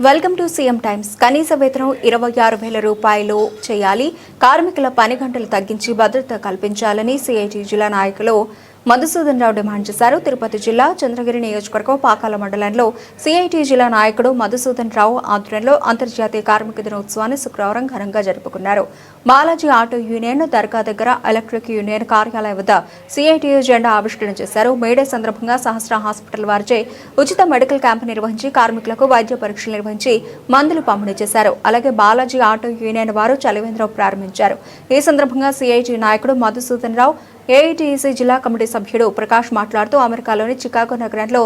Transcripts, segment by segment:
Welcome to CM times. కనీస వేతనం 26,000 రూపాయలు చేయాలి. కార్మికుల పని గంటలు తగ్గించి భద్రత కల్పించాలని సిఐటి జిల్లా నాయకులు మధుసూదన్ రావు డిమాండ్ చేశారు. తిరుపతి జిల్లా చంద్రగిరి నియోజకవర్గం పాకాల మండలంలో సిఐటి జిల్లా నాయకుడు మధుసూదన్ రావు ఆధ్వర్యంలో అంతర్జాతీయ కార్మిక దినోత్సవాన్ని శుక్రవారం ఘనంగా జరుపుకున్నారు. బాలాజీ ఆటో యూనియన్ దర్గా దగ్గర ఎలక్ట్రిక్ యూనియన్ కార్యాలయం వద్ద సిఐటి జెండా ఆవిష్కరణ చేశారు. మేడే సందర్భంగా సహస్ర హాస్పిటల్ వారిచే ఉచిత మెడికల్ క్యాంపు నిర్వహించి కార్మికులకు వైద్య పరీక్షలు నిర్వహించి మందులు పంపిణీ చేశారు. అలాగే బాలాజీ ఆటో యూనియన్ వారు చలివేంద్రం ప్రారంభించారు. ఈ సందర్భంగా సిఐటి నాయకుడు మధుసూదన్ రావు, ఏఐటిసి జిల్లా కమిటీ సభ్యుడు ప్రకాష్ మాట్లాడుతూ అమెరికాలోని చికాగో నగరంలో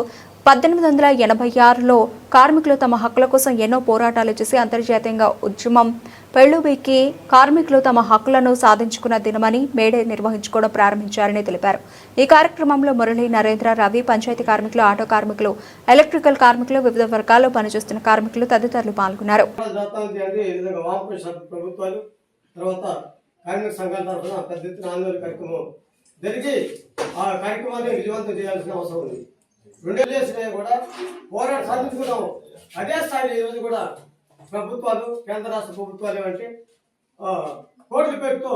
1886లో కార్మికులు తమ హక్కుల కోసం ఎన్నో పోరాటాలు చేసి అంతర్జాతీయంగా ఉద్యమం పెళ్లుబెక్కి కార్మికులు తమ హక్కులను సాధించుకున్న దినమని మేడే నిర్వహించుకోవడం ప్రారంభించారని తెలిపారు. ఈ కార్యక్రమంలో మురళి, నరేంద్ర, రవి, పంచాయతీ కార్మికులు, ఆటో కార్మికులు, ఎలక్ట్రికల్ కార్మికులు, వివిధ వర్గాల్లో పనిచేస్తున్న కార్మికులు తదితరులు పాల్గొన్నారు. కార్మిక సంఘాల తరఫున పెద్ద ఎత్తున ఆందోళన కార్యక్రమం జరిగి ఆ కార్యక్రమాన్ని విజయవంతం చేయాల్సిన అవసరం ఉంది. 2 చేసినా కూడా పోరాటం సాధించుకున్నాము. అదే స్థాయిలో ఈరోజు కూడా ప్రభుత్వాలు, కేంద్ర రాష్ట్ర ప్రభుత్వాలు ఏమంటే కోట్ల పేరుతో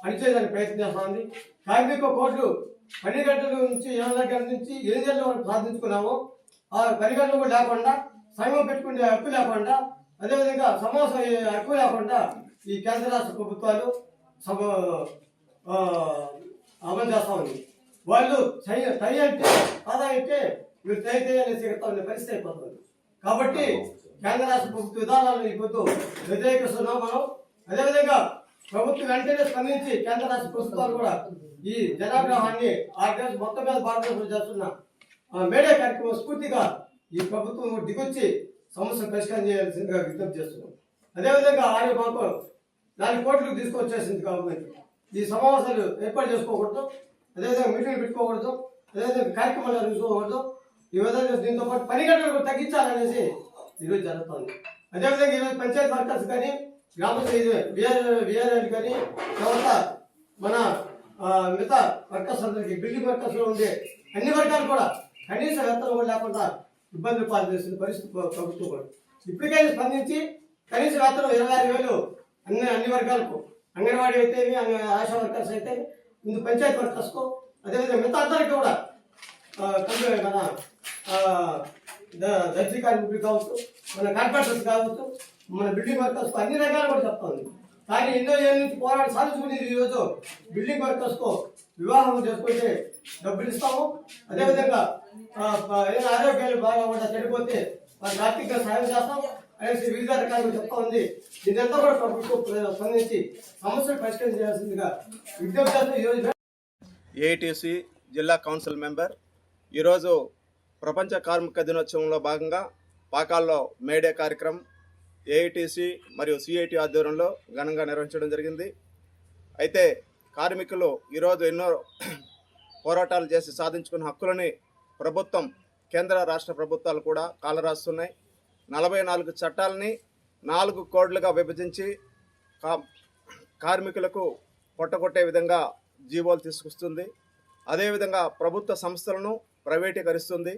అణిచేయడానికి ప్రయత్నం చేస్తా ఉంది. కార్మిక కోట్లు 10 గంటల నుంచి 20 గంటల నుంచి 8 గంటల వరకు సాధించుకున్నాము. ఆ 10 గంటలు కూడా లేకుండా, సంఘం పెట్టుకునే హక్కు లేకుండా, అదేవిధంగా సమావేశం హక్కు లేకుండా ఈ కేంద్ర రాష్ట్ర ప్రభుత్వాలు అమలు చేస్తా ఉంది. వాళ్ళు తై అంటే కాదా అంటే వీళ్ళు తై అనేసి పరిస్థితి అయిపోతుంది. కాబట్టి కేంద్ర రాష్ట్ర ప్రభుత్వ విధానాలను ఇప్పుడు వ్యతిరేకిస్తున్నాం మనం. అదేవిధంగా ప్రభుత్వం వెంటనే స్పందించి కేంద్ర రాష్ట్ర ప్రభుత్వాలు కూడా ఈ జనాగ్రహాన్ని మొత్తం మీద భారతదేశంలో చేస్తున్న మేడే కార్యక్రమం స్ఫూర్తిగా ఈ ప్రభుత్వం దిగొచ్చి సమస్యను పరిష్కారం చేయాల్సిందిగా విజ్ఞప్తి చేస్తున్నాం. అదేవిధంగా ఆర్య మాకు 4 కోట్లు తీసుకొచ్చేసింది గవర్నమెంట్. ఈ సమావేశాలు ఏర్పాటు చేసుకోకూడదు, అదేవిధంగా మీటింగ్లు పెట్టుకోకూడదు, అదేవిధంగా కార్యక్రమాలు నిర్వహించుకోకూడదు. ఈ విధంగా దీంతో పాటు 10 గంటలు కూడా తగ్గించాలనేసి ఈరోజు జరుగుతుంది. అదేవిధంగా ఈరోజు పంచాయతీ వర్కర్స్ కానీ, గ్రామ విఆర్ఎల్ కానీ, తర్వాత మన మిగతా వర్కర్స్ అందరికీ, బిల్డింగ్ వర్కర్స్లో ఉండే అన్ని వర్గాలు కూడా కనీస వేతనం కూడా లేకుండా ఇబ్బందులు పాల్చేస్తున్న పరిస్థితి ప్రభుత్వం కూడా ఇప్పటికైనా స్పందించి కనీస వేతనం 26,000 అన్ని వర్గాలకు, అంగన్వాడీ అయితే, ఆశా వర్కర్స్ అయితే, ముందు పంచాయతీ వర్కర్స్కు, అదేవిధంగా మిగతా అందరికీ కూడా మన దర్జీ కార్మికులు కావచ్చు, మన కాంట్రాక్టర్స్ కావచ్చు, మన బిల్డింగ్ వర్కర్స్కు అన్ని రకాలు కూడా చెప్తుంది. కానీ ఎన్నో ఏళ్ళ నుంచి పోరాటం సాధించుకునేది ఈరోజు బిల్డింగ్ వర్కర్స్కు వివాహం చేసుకుంటే డబ్బులు ఇస్తాము. అదేవిధంగా ఏదైనా ఆరోగ్యాలు బాగా కూడా చనిపోతే వాళ్ళకి ఆర్థికంగా సాయం చేస్తాము అనేసి వివిధ రకాలుగా చెప్తా ఉంది. దీనంతా కూడా ప్రభుత్వం స్పందించి సమస్యలు పరిష్కారం చేయాల్సిందిగా విజ్ఞప్తి. ఏఐటిసి జిల్లా కౌన్సిల్ మెంబర్ ఈరోజు ప్రపంచ కార్మిక దినోత్సవంలో భాగంగా పాకాల్లో మేడే కార్యక్రమం ఏఐటిసి మరియు సిఐటి ఆధ్వర్యంలో ఘనంగా నిర్వహించడం జరిగింది. అయితే కార్మికులు ఈరోజు ఎన్నో పోరాటాలు చేసి సాధించుకున్న హక్కులని ప్రభుత్వం, కేంద్ర రాష్ట్ర ప్రభుత్వాలు కూడా కాలరాస్తున్నాయి. 44 చట్టాలని 4 కోడ్లుగా విభజించి కార్మికులకు పొట్టగొట్టే విధంగా జీవోలు తీసుకొస్తుంది. అదేవిధంగా ప్రభుత్వ సంస్థలను ప్రైవేటీకరిస్తుంది.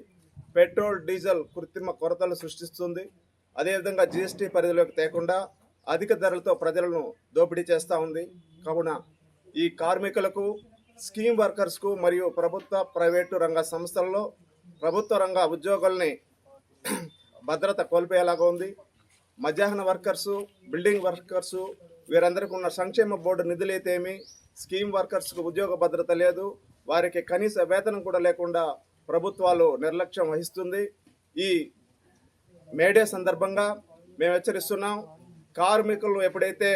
పెట్రోల్, డీజిల్ కృత్రిమ కొరతలు సృష్టిస్తుంది. అదేవిధంగా జిఎస్టీ పరిధిలోకి తేకుండా అధిక ధరలతో ప్రజలను దోపిడీ చేస్తూ ఉంది. కావున ఈ కార్మికులకు, స్కీమ్ వర్కర్స్కు మరియు ప్రభుత్వ, ప్రైవేటు రంగ సంస్థల్లో ప్రభుత్వ రంగ ఉద్యోగుల్ని భద్రత కోల్పోయేలాగా ఉంది. మధ్యాహ్న వర్కర్సు, బిల్డింగ్ వర్కర్సు వీరందరికీ ఉన్న సంక్షేమ బోర్డు నిధులైతేమి, స్కీమ్ వర్కర్స్కు ఉద్యోగ భద్రత లేదు. వారికి కనీస వేతనం కూడా లేకుండా ప్రభుత్వాలు నిర్లక్ష్యం వహిస్తుంది. ఈ మేడే సందర్భంగా మేము హెచ్చరిస్తున్నాం. కార్మికులు ఎప్పుడైతే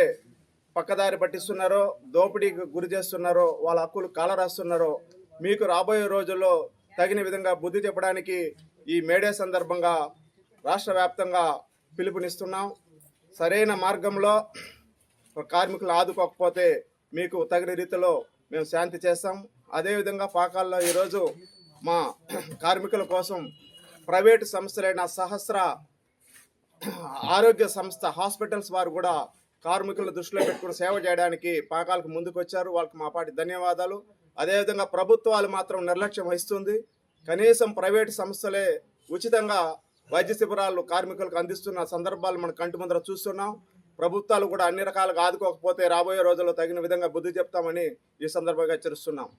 పక్కదారి పట్టిస్తున్నారో, దోపిడీకి గురి చేస్తున్నారో, వాళ్ళ హక్కులు కాలరాస్తున్నారో, మీకు రాబోయే రోజుల్లో తగిన విధంగా బుద్ధి చెప్పడానికి ఈ మేడే సందర్భంగా రాష్ట్ర వ్యాప్తంగా పిలుపునిస్తున్నాం. సరైన మార్గంలో కార్మికులు ఆదుకోకపోతే మీకు తగిన రీతిలో మేము శాంతి చేస్తాం. అదేవిధంగా పాకాల్లో ఈరోజు మా కార్మికుల కోసం ప్రైవేటు సంస్థలైన సహస్ర ఆరోగ్య సంస్థ హాస్పిటల్స్ వారు కూడా కార్మికులను దృష్టిలో పెట్టుకుని సేవ చేయడానికి పాకాలకు ముందుకు వచ్చారు. వాళ్ళకి మా పాటి ధన్యవాదాలు. అదేవిధంగా ప్రభుత్వాలు మాత్రం నిర్లక్ష్యం వహిస్తుంది. కనీసం ప్రైవేటు సంస్థలే ఉచితంగా వైద్య శిబిరాలు కార్మికులకు అందిస్తున్న సందర్భాలు మనం కంటి ముందర చూస్తున్నాం. ప్రభుత్వాలు కూడా అన్ని రకాలుగా ఆదుకోకపోతే రాబోయే రోజుల్లో తగిన విధంగా బుద్ధి చెప్తామని ఈ సందర్భంగా హెచ్చరిస్తున్నాం.